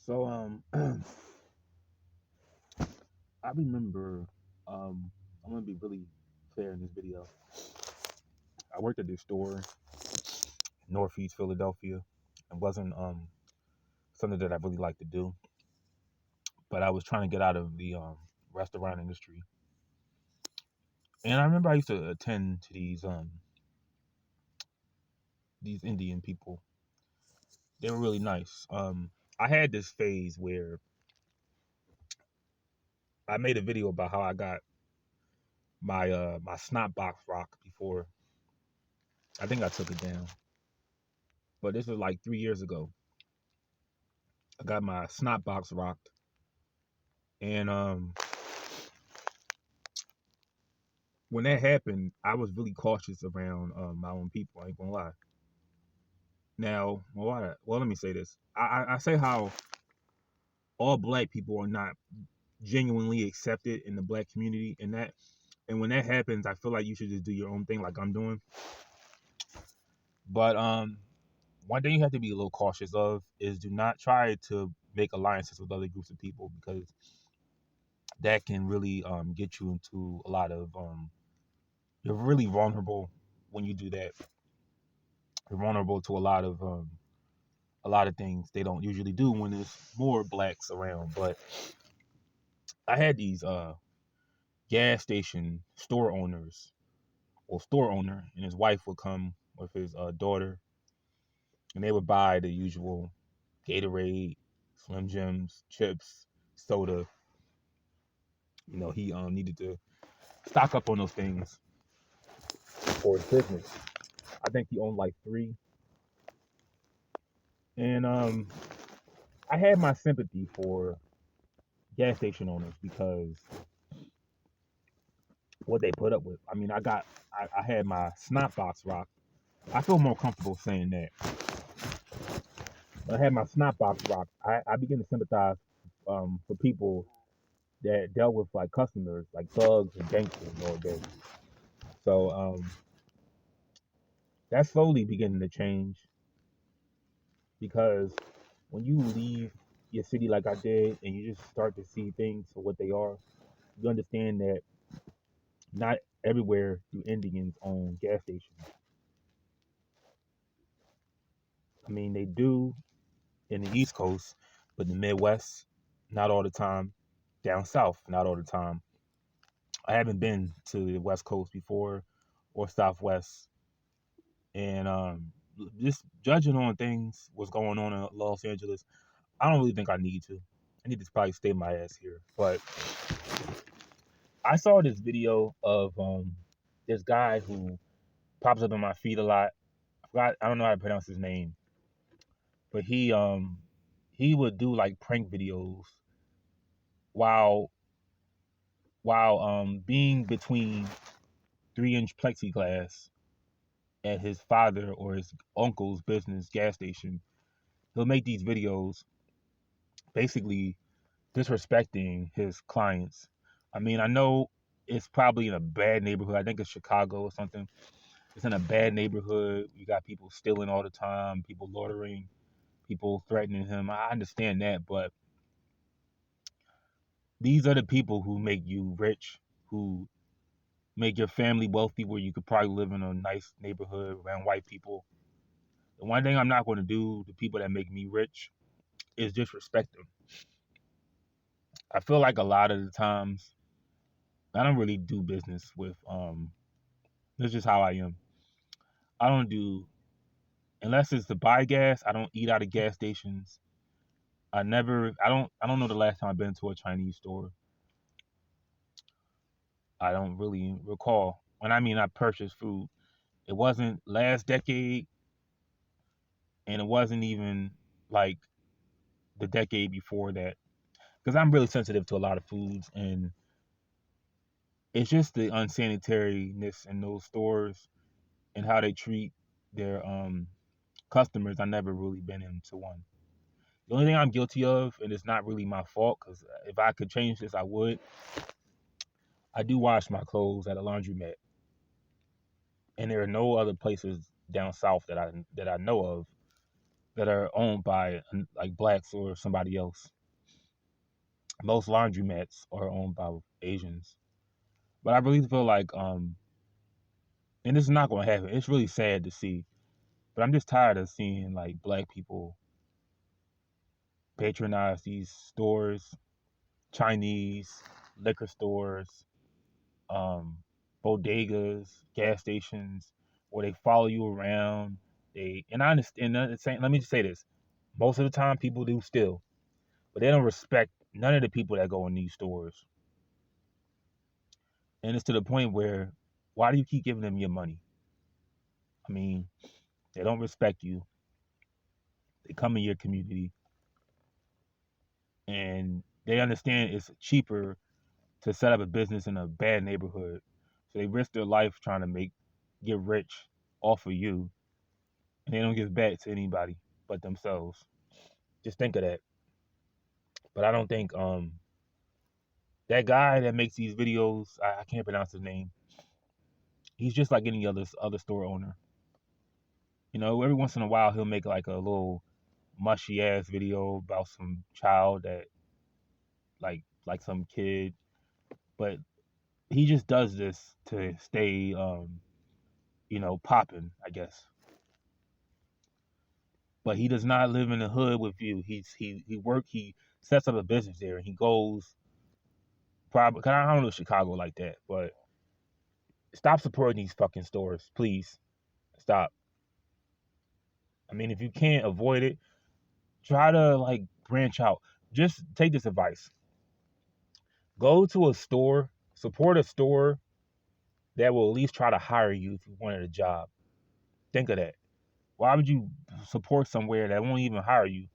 So I remember I'm gonna be really fair in this video. I worked at this store, Northeast Philadelphia. It wasn't something that I really like to do, but I was trying to get out of the restaurant industry. And I remember I used to attend to these Indian people. They were really nice. I had this phase where I made a video about how I got my snot box rock before. I think I took it down, but this was like 3 years ago. I got my snot box rocked, and when that happened, I was really cautious around my own people. I ain't gonna lie. Now, well, let me say this. I say how all black people are not genuinely accepted in the black community, and when that happens, I feel like you should just do your own thing, like I'm doing. But one thing you have to be a little cautious of is do not try to make alliances with other groups of people because that can really get you into a lot of you're really vulnerable when you do that. You're vulnerable to a lot of things they don't usually do when there's more blacks around. But I had these gas station store owners or store owner and his wife would come with his daughter and they would buy the usual Gatorade, Slim Jims, chips, soda. You know, he needed to stock up on those things for his business. I think he owned like three. And I had my sympathy for gas station owners because what they put up with. I mean, I had my snot box rock. I feel more comfortable saying that. When I had my snot box rock, I began to sympathize for people that dealt with like customers, like thugs and gangsters all day. So that's slowly beginning to change because when you leave your city like I did and you just start to see things for what they are, you understand that not everywhere do Indians own gas stations. I mean, they do in the East Coast, but in the Midwest, not all the time. Down south, not all the time. I haven't been to the West Coast before or Southwest, and just judging on things, what's going on in Los Angeles, I don't really think I need to. I need to probably stay my ass here. But I saw this video of this guy who pops up in my feed a lot. I don't know how to pronounce his name, but he would do like prank videos while being between 3-inch plexiglass at his father or his uncle's business gas station. He'll make these videos basically disrespecting his clients. I mean, I know it's probably in a bad neighborhood. I think it's Chicago or something. It's in a bad neighborhood. You got people stealing all the time, people loitering, people threatening him. I understand that, but these are the people who make you rich, who make your family wealthy, where you could probably live in a nice neighborhood around white people. The one thing I'm not going to do to people that make me rich is disrespect them. I feel like a lot of the times I don't really do business with that's just how I am. I don't do unless it's to buy gas, I don't eat out of gas stations. I don't know the last time I've been to a Chinese store. I don't really recall. When I mean I purchased food, it wasn't last decade and it wasn't even like the decade before that. Because I'm really sensitive to a lot of foods and it's just the unsanitariness in those stores and how they treat their customers. I never really been into one. The only thing I'm guilty of, and it's not really my fault, because if I could change this, I would. I do wash my clothes at a laundromat, and there are no other places down south that I know of that are owned by like blacks or somebody else. Most laundromats are owned by Asians. But I really feel like and this is not going to happen. It's really sad to see, but I'm just tired of seeing like black people patronize these stores, Chinese liquor stores, um, bodegas, gas stations, where they follow you around. They and I understand. Let me just say this: most of the time, people do steal, but they don't respect none of the people that go in these stores. And it's to the point where, why do you keep giving them your money? I mean, they don't respect you. They come in your community, and they understand it's cheaper to set up a business in a bad neighborhood. So they risk their life trying to get rich off of you, and they don't give back to anybody but themselves. Just think of that. But I don't think that guy that makes these videos, I can't pronounce his name. He's just like any other store owner. You know, every once in a while he'll make like a little mushy ass video about some child that like some kid, but he just does this to stay popping, I guess. But he does not live in the hood with you. He sets up a business there, and he goes probably. Cause I don't know Chicago like that, but stop supporting these fucking stores, please. Stop. I mean, if you can't avoid it, try to like branch out. Just take this advice. Go to a store, support a store that will at least try to hire you if you wanted a job. Think of that. Why would you support somewhere that won't even hire you?